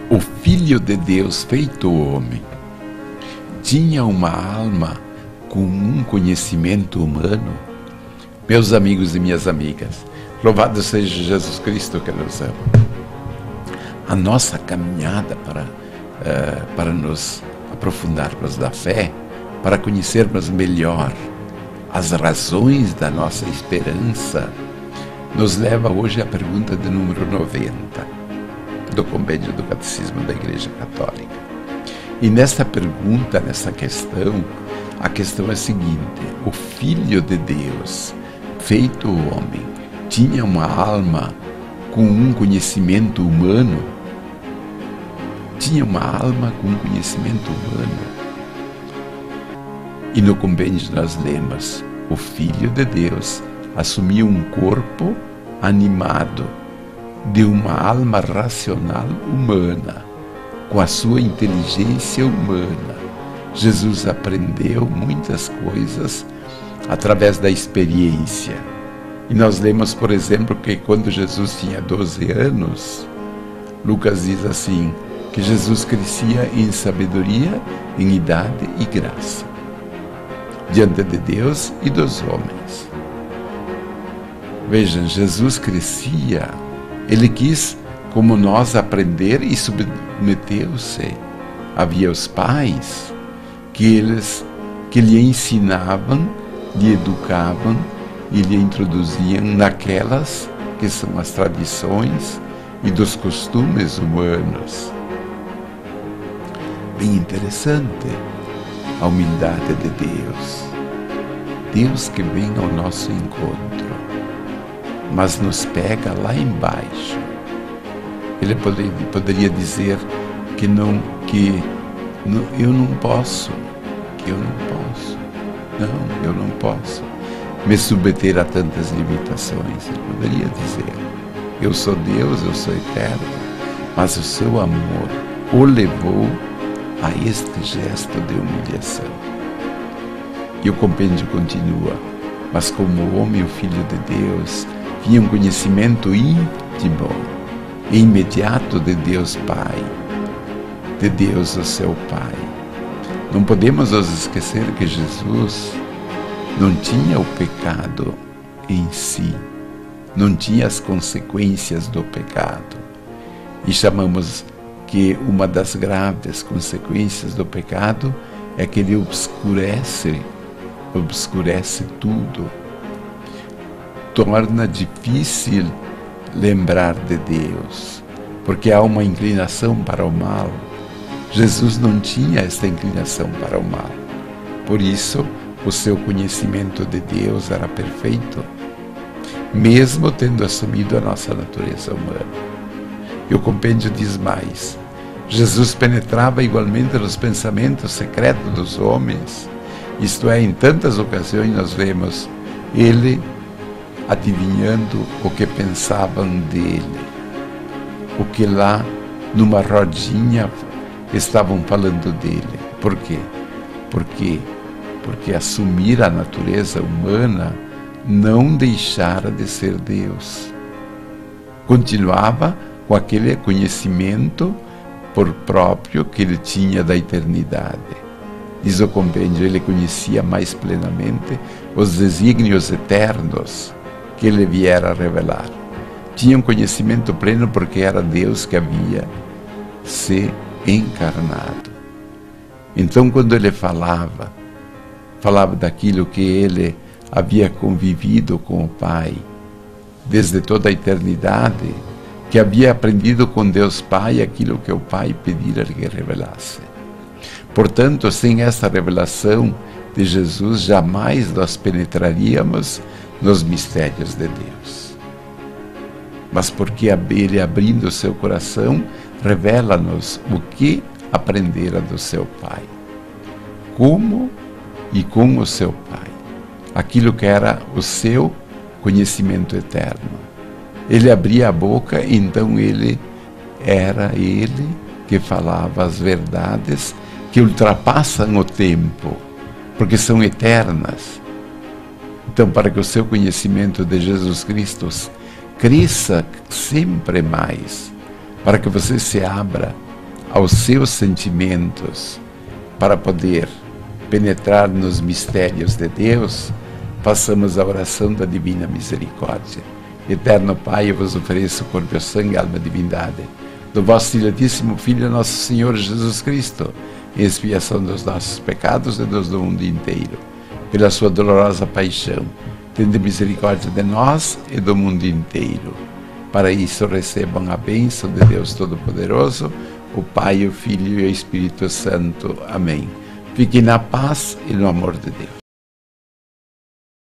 O Filho de Deus feito homem tinha uma alma com um conhecimento humano. Meus amigos e minhas amigas, louvado seja Jesus Cristo que nos ama. A nossa caminhada para nos aprofundarmos da fé, para conhecermos melhor as razões da nossa esperança, nos leva hoje à pergunta de número 90 do Compêndio do Catecismo da Igreja Católica. E nesta pergunta, nessa questão, a questão é a seguinte: o Filho de Deus, feito homem, tinha uma alma com um conhecimento humano? Tinha uma alma com um conhecimento humano. E no compêndio nós lemos: o Filho de Deus assumiu um corpo animado de uma alma racional humana, com a sua inteligência humana. Jesus aprendeu muitas coisas através da experiência. E nós lemos, por exemplo, que quando Jesus tinha 12 anos, Lucas diz assim, que Jesus crescia em sabedoria, em idade e graça, diante de Deus e dos homens. Vejam, Jesus crescia, ele quis, como nós, aprender e submeteu-se. Havia os pais que lhe ensinavam, lhe educavam e lhe introduziam naquelas que são as tradições e dos costumes humanos. Bem interessante a humildade de Deus. Deus que vem ao nosso encontro, mas nos pega lá embaixo. Ele poderia dizer que eu não posso, eu não posso me submeter a tantas limitações. Ele poderia dizer: eu sou Deus, eu sou eterno, mas o seu amor o levou a este gesto de humilhação. E o compêndio continua: mas como homem, o Filho de Deus tinha um conhecimento íntimo e imediato de Deus Pai, de Deus o seu Pai. Não podemos nos esquecer que Jesus não tinha o pecado em si, não tinha as consequências do pecado. E chamamos que uma das graves consequências do pecado é que ele obscurece tudo. Torna difícil lembrar de Deus, porque há uma inclinação para o mal. Jesus não tinha esta inclinação para o mal. Por isso, o seu conhecimento de Deus era perfeito, mesmo tendo assumido a nossa natureza humana. E o compêndio diz mais: Jesus penetrava igualmente nos pensamentos secretos dos homens. Isto é, em tantas ocasiões nós vemos ele adivinhando o que pensavam dele, o que lá numa rodinha estavam falando dele. Por quê? Porque assumir a natureza humana não deixara de ser Deus. Continuava com aquele conhecimento por próprio que ele tinha da eternidade. Diz o compêndio: ele conhecia mais plenamente os desígnios eternos que ele viera a revelar. Tinha um conhecimento pleno porque era Deus que havia se encarnado. Então, quando ele falava daquilo que ele havia convivido com o Pai desde toda a eternidade, que havia aprendido com Deus Pai aquilo que o Pai pedira que revelasse. Portanto, sem essa revelação de Jesus, jamais nós penetraríamos nos mistérios de Deus. Mas porque ele, abrindo o seu coração, revela-nos o que aprendera do seu Pai. Como e com o seu Pai. Aquilo que era o seu conhecimento eterno. Ele abria a boca, então era ele que falava as verdades que ultrapassam o tempo, porque são eternas. Então, para que o seu conhecimento de Jesus Cristo cresça sempre mais, para que você se abra aos seus sentimentos para poder penetrar nos mistérios de Deus, façamos a oração da Divina Misericórdia. Eterno Pai, eu vos ofereço o corpo, o sangue, alma e divindade do vosso diletíssimo Filho, nosso Senhor Jesus Cristo, em expiação dos nossos pecados e dos do mundo inteiro. Pela sua dolorosa paixão, tende misericórdia de nós e do mundo inteiro. Para isso recebam a bênção de Deus Todo-Poderoso, o Pai, o Filho e o Espírito Santo. Amém. Fiquem na paz e no amor de Deus.